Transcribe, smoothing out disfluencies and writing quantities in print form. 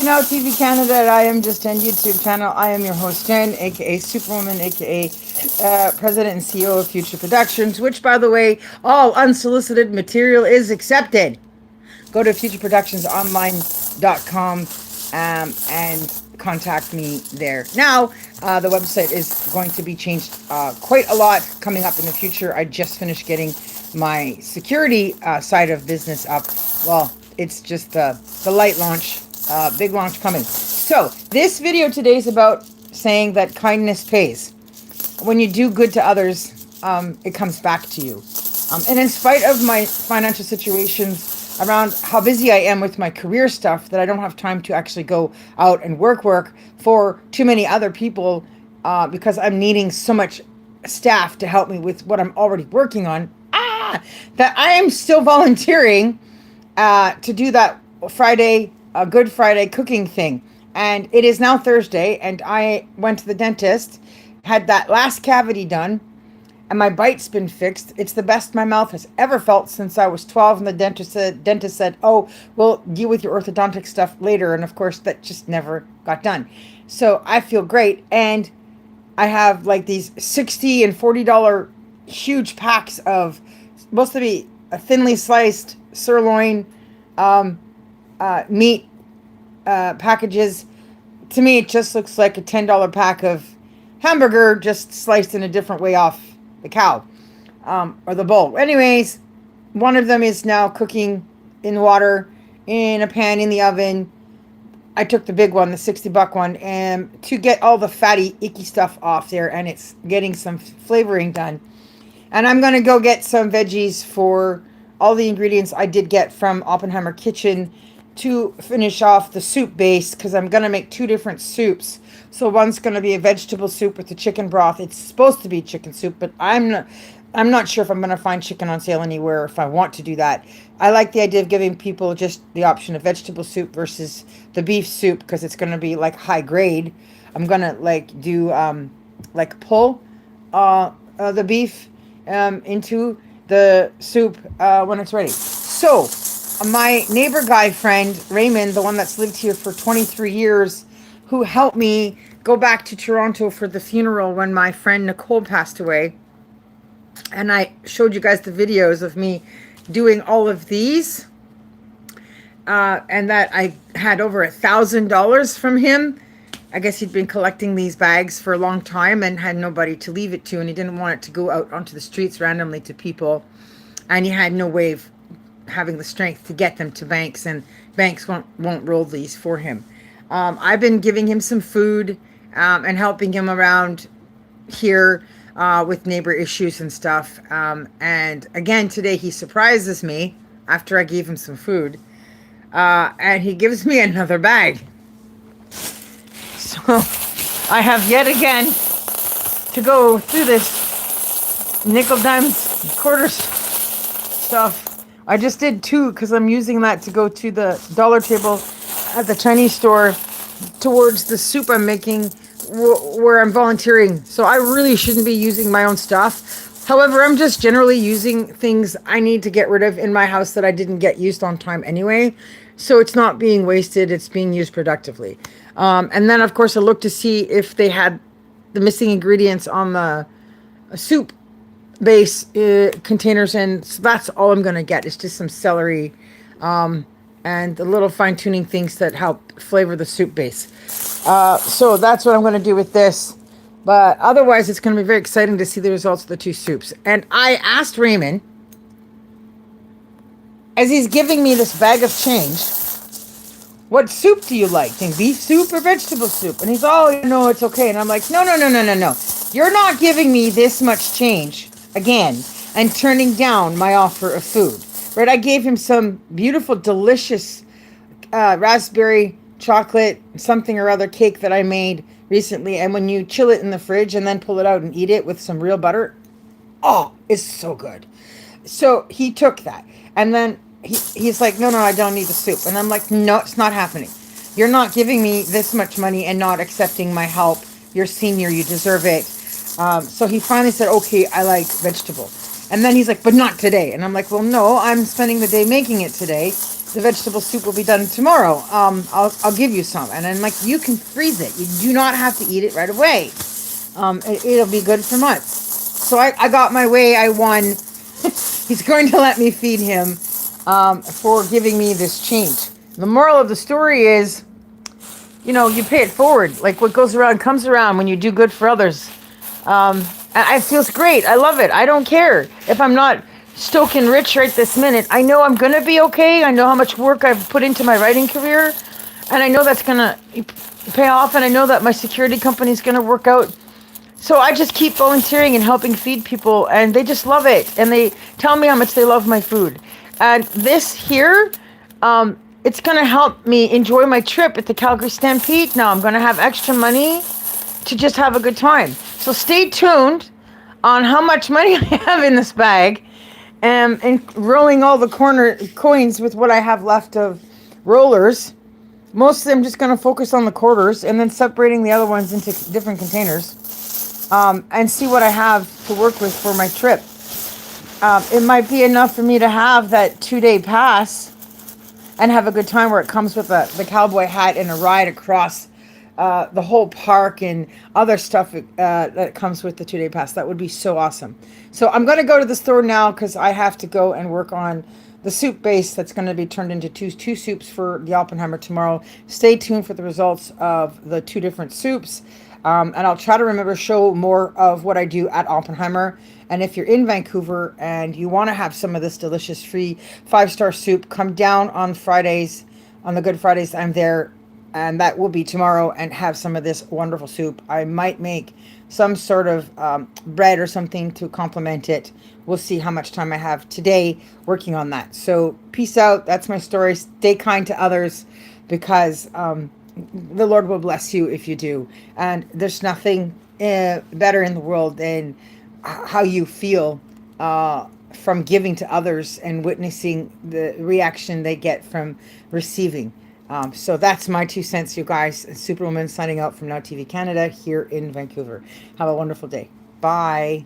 Now, TV Canada at I Am Just 10 YouTube channel. I am your host, Jen, aka Superwoman, aka President and CEO of Future Productions, which, by the way, all unsolicited material is accepted. Go to futureproductionsonline.com and contact me there. Now, the website is going to be changed quite a lot coming up in the future. I just finished getting my security side of business up. Well, it's just the light launch, big launch coming. So, this video today is about saying that kindness pays. When you do good to others, it comes back to you. And in spite of my financial situations, around how busy I am with my career stuff, that I don't have time to actually go out and work for too many other people, because I'm needing so much staff to help me with what I'm already working on, that I am still volunteering to do that Friday, Good Friday cooking thing. And it is now Thursday, and I went to the dentist, had that last cavity done, and my bite's been fixed. It's the best my mouth has ever felt since I was 12. And the dentist said, "Oh, we'll deal with your orthodontic stuff later." And of course, that just never got done. So I feel great, and I have like these $60 and $40 huge packs of supposed to be a thinly sliced sirloin meat packages. To me, it just looks like a $10 pack of hamburger just sliced in a different way off the cow, or the bull. Anyways, one of them is now cooking in water in a pan in the oven. I took the big one, the $60 one, and to get all the fatty, icky stuff off there, and it's getting some flavoring done. And I'm going to go get some veggies for all the ingredients I did get from Oppenheimer Kitchen to finish off the soup base, because I'm going to make two different soups. So one's going to be a vegetable soup with the chicken broth. It's supposed to be chicken soup, but I'm not sure if I'm going to find chicken on sale anywhere if I want to do that. I like the idea of giving people just the option of vegetable soup versus the beef soup, because it's going to be like high grade. I'm going to like do like pull the beef into the soup when it's ready. So my neighbor guy friend, Raymond, the one that's lived here for 23 years, who helped me go back to Toronto for the funeral when my friend Nicole passed away. And I showed you guys the videos of me doing all of these. And that I had over $1,000 from him. I guess he'd been collecting these bags for a long time and had nobody to leave it to. And he didn't want it to go out onto the streets randomly to people. And he had no way of having the strength to get them to banks, and banks won't roll these for him. I've been giving him some food and helping him around here with neighbor issues and stuff. And again, today he surprises me after I gave him some food, and he gives me another bag. So I have yet again to go through this nickel, dimes, quarters stuff. I just did two because I'm using that to go to the dollar table at the Chinese store towards the soup I'm making where I'm volunteering. So I really shouldn't be using my own stuff. However, I'm just generally using things I need to get rid of in my house that I didn't get used on time anyway. So it's not being wasted. It's being used productively. And then, of course, I looked to see if they had the missing ingredients on the soup base containers, and so that's all I'm gonna get. It's just some celery and the little fine-tuning things that help flavor the soup base. So that's what I'm gonna do with this, but otherwise it's gonna be very exciting to see the results of the two soups. And I asked Raymond, as he's giving me this bag of change, what soup do you like? Think beef soup or vegetable soup? And he's, oh, it's okay. And I'm like, no. You're not giving me this much change again and turning down my offer of food, right? I gave him some beautiful, delicious raspberry chocolate something or other cake that I made recently. And when you chill it in the fridge and then pull it out and eat it with some real butter, oh, it's so good. So he took that. And then he's like, no, I don't need the soup. And I'm like, no, it's not happening. You're not giving me this much money and not accepting my help. You're senior. You deserve it. So he finally said, okay, I like vegetable. And then he's like, but not today. And I'm like, well, no, I'm spending the day making it today. the vegetable soup will be done tomorrow. I'll give you some. And I'm like, you can freeze it. You do not have to eat it right away. It'll be good for months. So I got my way. I won. He's going to let me feed him for giving me this change. The moral of the story is, you pay it forward. Like what goes around comes around when you do good for others. It feels great. I love it. I don't care if I'm not stoking rich right this minute. I know I'm going to be okay. I know how much work I've put into my writing career. And I know that's going to pay off. And I know that my security company is going to work out. So I just keep volunteering and helping feed people. And they just love it. And they tell me how much they love my food. And this here, it's going to help me enjoy my trip at the Calgary Stampede. Now I'm going to have extra money to just have a good time. So stay tuned on how much money I have in this bag, and rolling all the corner coins with what I have left of rollers. Mostly I'm just going to focus on the quarters and then separating the other ones into different containers, and see what I have to work with for my trip. It might be enough for me to have that 2-day pass and have a good time where it comes with the cowboy hat and a ride across the whole park and other stuff that comes with the 2-day pass. That would be so awesome. So I'm going to go to the store now because I have to go and work on the soup base that's going to be turned into two soups for the Oppenheimer tomorrow. Stay tuned for the results of the 2 different soups. And I'll try to remember to show more of what I do at Oppenheimer. And if you're in Vancouver and you want to have some of this delicious free 5-star soup, come down on Fridays, on the Good Fridays. I'm there. And that will be tomorrow, and have some of this wonderful soup. I might make some sort of bread or something to complement it. We'll see how much time I have today working on that. So peace out. That's my story. Stay kind to others, because the Lord will bless you if you do. And there's nothing better in the world than how you feel from giving to others and witnessing the reaction they get from receiving. So that's my 2 cents, you guys. Superwoman signing out from Now TV Canada here in Vancouver. Have a wonderful day. Bye.